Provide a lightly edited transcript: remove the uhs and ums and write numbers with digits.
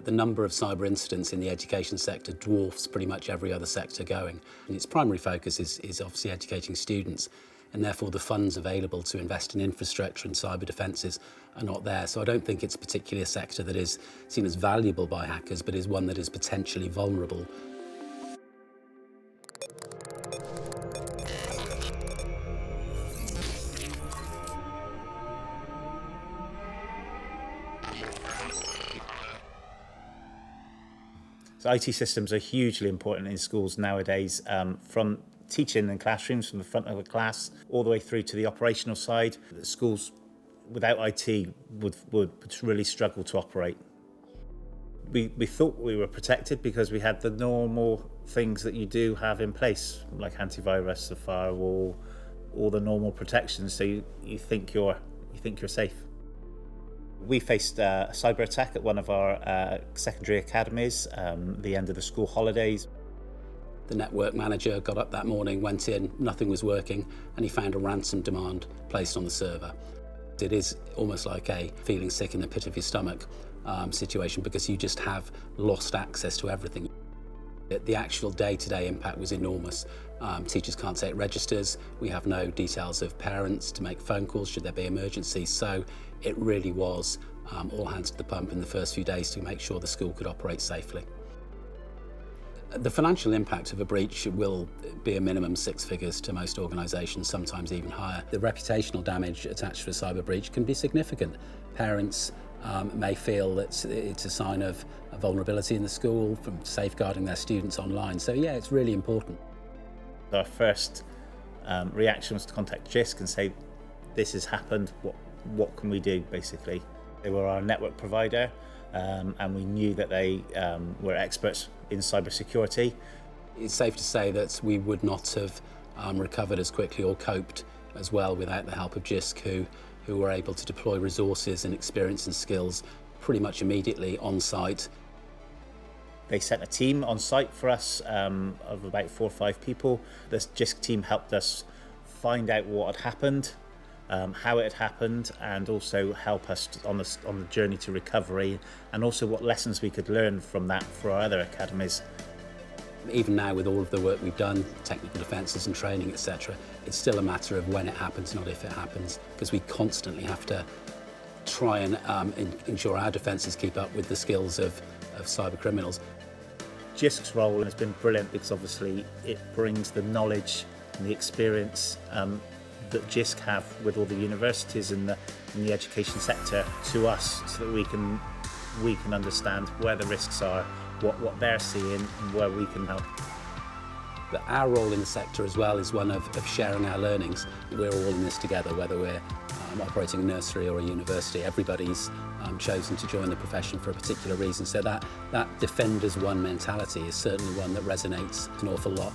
The number of cyber incidents in the education sector dwarfs pretty much every other sector going. And its primary focus is obviously educating students, and therefore the funds available to invest in infrastructure and cyber defences are not there. So I don't think it's particularly a sector that is seen as valuable by hackers, but is one that is potentially vulnerable. So IT systems are hugely important in schools nowadays, from teaching in classrooms, from the front of the class, all the way through to the operational side. The schools without IT would really struggle to operate. We thought we were protected because we had the normal things that you do have in place, like antivirus, the firewall, all the normal protections. So you think you're safe. We faced a cyber attack at one of our secondary academies, the end of the school holidays. The network manager got up that morning, went in, nothing was working, and he found a ransom demand placed on the server. It is almost like a feeling sick in the pit of your stomach situation, because you just have lost access to everything. The actual day-to-day impact was enormous. Teachers can't take registers. We have no details of parents to make phone calls should there be emergencies. So it really was all hands to the pump in the first few days to make sure the school could operate safely. The financial impact of a breach will be a minimum 6 figures to most organisations, sometimes even higher. The reputational damage attached to a cyber breach can be significant. Parents may feel that it's a sign of a vulnerability in the school from safeguarding their students online. So yeah, it's really important. Our first reaction was to contact Jisc and say, this has happened, what can we do, basically? They were our network provider, and we knew that they were experts in cybersecurity. It's safe to say that we would not have recovered as quickly or coped as well without the help of Jisc, who were able to deploy resources and experience and skills pretty much immediately on site. They sent a team on site for us of about 4 or 5 people. This Jisc team helped us find out what had happened, how it had happened, and also help us on the journey to recovery, and also what lessons we could learn from that for our other academies. Even now, with all of the work we've done, technical defences and training, etc., it's still a matter of when it happens, not if it happens, because we constantly have to try and ensure our defences keep up with the skills of cyber criminals. Jisc's role has been brilliant because obviously it brings the knowledge and the experience that Jisc have with all the universities in the education sector to us, so that we can understand where the risks are, what they're seeing, and where we can help. But our role in the sector as well is one of sharing our learnings. We're all in this together, whether we're operating a nursery or a university. Everybody's chosen to join the profession for a particular reason. So that Defenders One mentality is certainly one that resonates an awful lot.